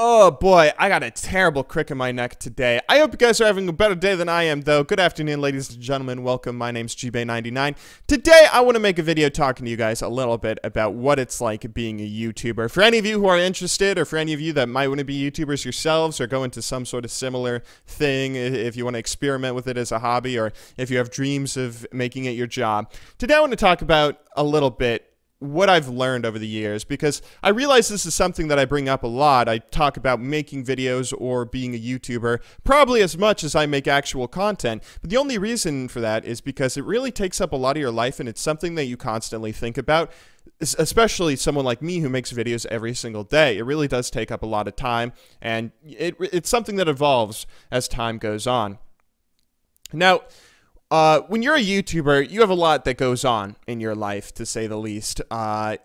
Oh boy, I got a terrible crick in my neck today. I hope you guys are having a better day than I am, though. Good afternoon, ladies and gentlemen. Welcome. My name's GBay99. Today, I want to make a video talking to you guys a little bit about what it's like being a YouTuber. For any of you who are interested, or for any of you that might want to be YouTubers yourselves, or go into some sort of similar thing, if you want to experiment with it as a hobby, or if you have dreams of making it your job. Today, I want to talk about a little bit what I've learned over the years, because I realize this is something that I bring up a lot. I talk about making videos or being a YouTuber probably as much as I make actual content, but the only reason for that is because it really takes up a lot of your life, and it's something that you constantly think about, especially someone like me who makes videos every single day. It really does take up a lot of time, and it's something that evolves as time goes on. Now, when you're a YouTuber, you have a lot that goes on in your life, to say the least. A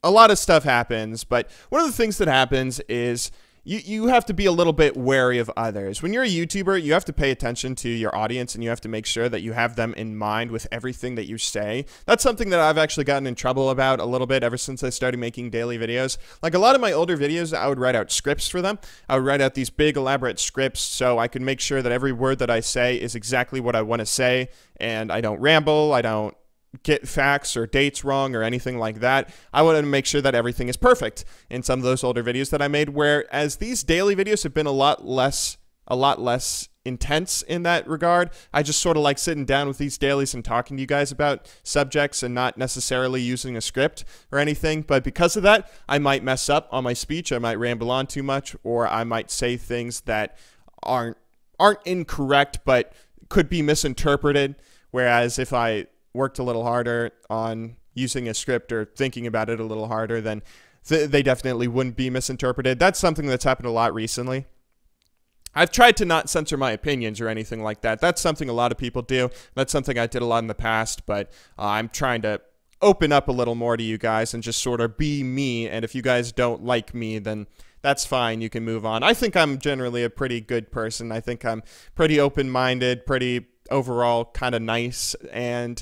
lot of stuff happens, but one of the things that happens is you have to be a little bit wary of others. When you're a YouTuber, you have to pay attention to your audience, and you have to make sure that you have them in mind with everything that you say. That's something that I've actually gotten in trouble about a little bit ever since I started making daily videos. Like a lot of my older videos, I would write out scripts for them. I would write out these big elaborate scripts so I could make sure that every word that I say is exactly what I want to say, and I don't ramble, I don't get facts or dates wrong or anything like that. I wanted to make sure that everything is perfect in some of those older videos that I made, whereas these daily videos have been a lot less intense in that regard. I just sort of like sitting down with these dailies and talking to you guys about subjects and not necessarily using a script or anything. But because of that, I might mess up on my speech, I might ramble on too much, or I might say things that aren't incorrect but could be misinterpreted. Whereas if I worked a little harder on using a script or thinking about it a little harder, then they definitely wouldn't be misinterpreted. That's something that's happened a lot recently. I've tried to not censor my opinions or anything like that. That's something a lot of people do. That's something I did a lot in the past, but I'm trying to open up a little more to you guys and just sort of be me. And if you guys don't like me, then that's fine. You can move on. I think I'm generally a pretty good person. I think I'm pretty open-minded, pretty overall kind of nice, and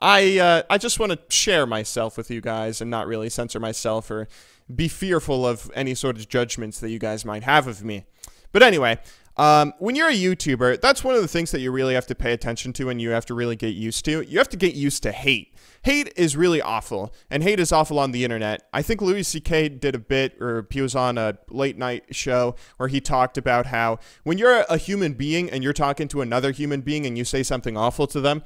I just want to share myself with you guys and not really censor myself or be fearful of any sort of judgments that you guys might have of me. But anyway, when you're a YouTuber, that's one of the things that you really have to pay attention to and you have to really get used to. You have to get used to hate. Hate is really awful, and hate is awful on the internet. I think Louis C.K. did a bit, or he was on a late night show where he talked about how when you're a human being and you're talking to another human being and you say something awful to them,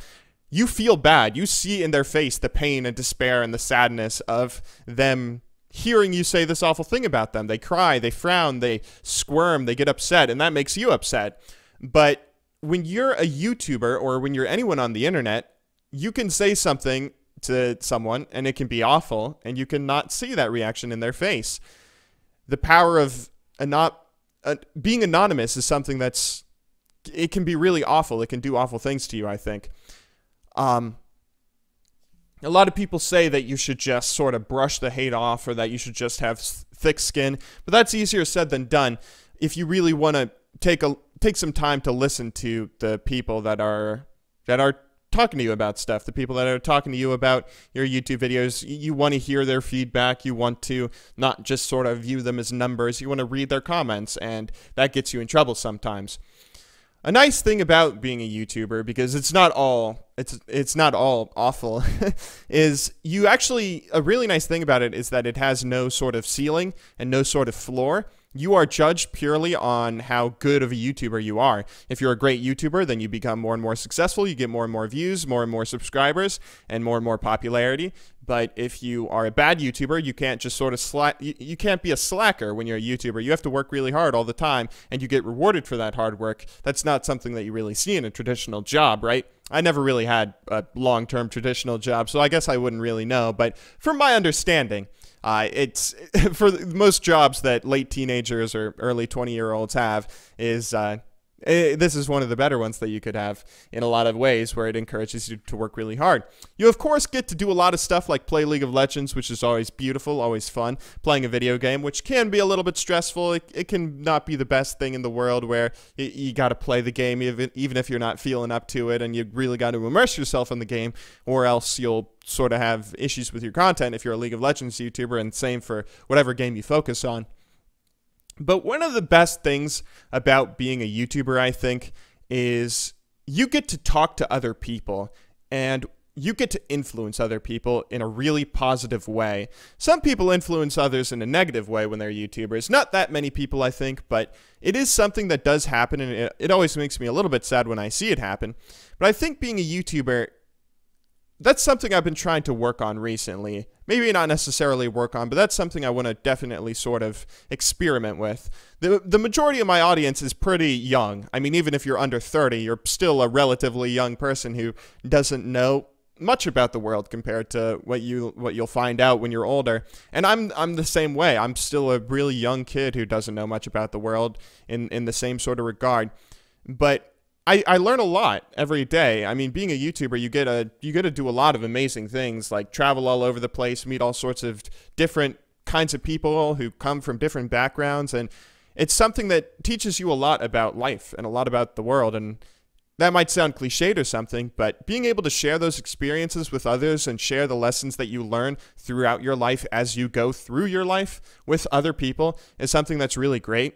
you feel bad. You see in their face the pain and despair and the sadness of them hearing you say this awful thing about them. They cry, they frown, they squirm, they get upset, and that makes you upset. But when you're a YouTuber or when you're anyone on the internet, you can say something to someone and it can be awful and you can not see that reaction in their face. The power of being anonymous is something it can be really awful. It can do awful things to you, I think. A lot of people say that you should just sort of brush the hate off, or that you should just have thick skin, but that's easier said than done if you really want to take some time to listen to the people that are talking to you about stuff, the people that are talking to you about your YouTube videos. You want to hear their feedback. You want to not just sort of view them as numbers. You want to read their comments, and that gets you in trouble sometimes. A nice thing about being a YouTuber, because it's not all awful, is a really nice thing about it is that it has no sort of ceiling and no sort of floor. You are judged purely on how good of a YouTuber you are. If you're a great YouTuber, then you become more and more successful. You get more and more views, more and more subscribers, and more popularity. But if you are a bad YouTuber, you can't just sort of you can't be a slacker when you're a YouTuber. You have to work really hard all the time, and you get rewarded for that hard work. That's not something that you really see in a traditional job, right? I never really had a long-term traditional job, so I guess I wouldn't really know. But from my understanding, it's for most jobs that late teenagers or early 20-year-olds have is this is one of the better ones that you could have in a lot of ways, where it encourages you to work really hard. You, of course, get to do a lot of stuff like play League of Legends, which is always beautiful, always fun. Playing a video game, which can be a little bit stressful. It can not be the best thing in the world, where you got to play the game even if you're not feeling up to it, and you really got to immerse yourself in the game, or else you'll sort of have issues with your content if you're a League of Legends YouTuber, and same for whatever game you focus on. But one of the best things about being a YouTuber, I think, is you get to talk to other people and you get to influence other people in a really positive way. Some people influence others in a negative way when they're YouTubers. Not that many people, I think, but it is something that does happen, and it always makes me a little bit sad when I see it happen. But I think being a YouTuber, that's something I've been trying to work on recently. Maybe not necessarily work on, but that's something I want to definitely sort of experiment with. The majority of my audience is pretty young. I mean, even if you're under 30, you're still a relatively young person who doesn't know much about the world compared to what you'll find out when you're older. And I'm the same way. I'm still a really young kid who doesn't know much about the world in the same sort of regard. But I learn a lot every day. I mean, being a YouTuber, you get to do a lot of amazing things, like travel all over the place, meet all sorts of different kinds of people who come from different backgrounds, and it's something that teaches you a lot about life and a lot about the world. And that might sound cliched or something, but being able to share those experiences with others and share the lessons that you learn throughout your life as you go through your life with other people is something that's really great.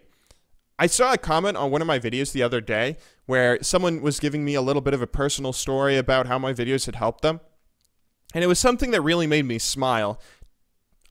I saw a comment on one of my videos the other day where someone was giving me a little bit of a personal story about how my videos had helped them. And it was something that really made me smile.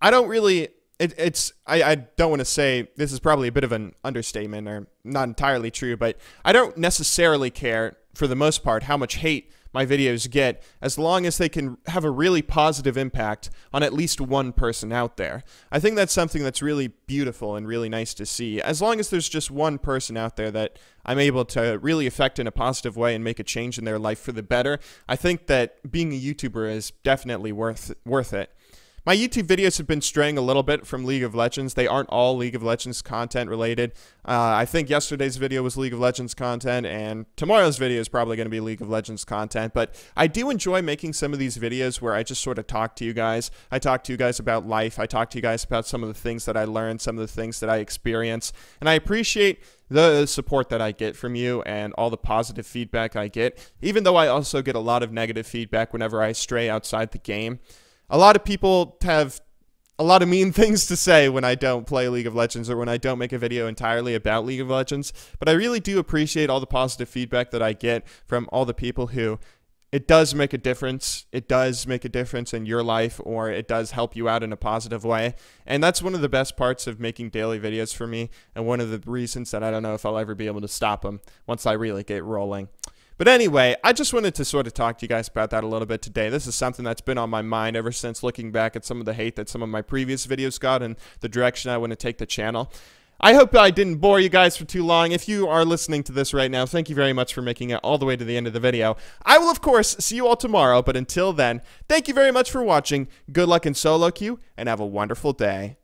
I don't really... I don't want to say, this is probably a bit of an understatement or not entirely true, but I don't necessarily care, for the most part, how much hate my videos get, as long as they can have a really positive impact on at least one person out there. I think that's something that's really beautiful and really nice to see. As long as there's just one person out there that I'm able to really affect in a positive way and make a change in their life for the better, I think that being a YouTuber is definitely worth it. My YouTube videos have been straying a little bit from League of Legends. They aren't all League of Legends content related. I think yesterday's video was League of Legends content, and tomorrow's video is probably going to be League of Legends content. But I do enjoy making some of these videos where I just sort of talk to you guys. I talk to you guys about life. I talk to you guys about some of the things that I learned, some of the things that I experience. And I appreciate the support that I get from you and all the positive feedback I get, even though I also get a lot of negative feedback whenever I stray outside the game. A lot of people have a lot of mean things to say when I don't play League of Legends or when I don't make a video entirely about League of Legends, but I really do appreciate all the positive feedback that I get from all the people who it does make a difference. It does make a difference in your life, or it does help you out in a positive way. And that's one of the best parts of making daily videos for me, and one of the reasons that I don't know if I'll ever be able to stop them once I really get rolling. But anyway, I just wanted to sort of talk to you guys about that a little bit today. This is something that's been on my mind ever since looking back at some of the hate that some of my previous videos got and the direction I want to take the channel. I hope I didn't bore you guys for too long. If you are listening to this right now, thank you very much for making it all the way to the end of the video. I will, of course, see you all tomorrow, but until then, thank you very much for watching. Good luck in solo queue, and have a wonderful day.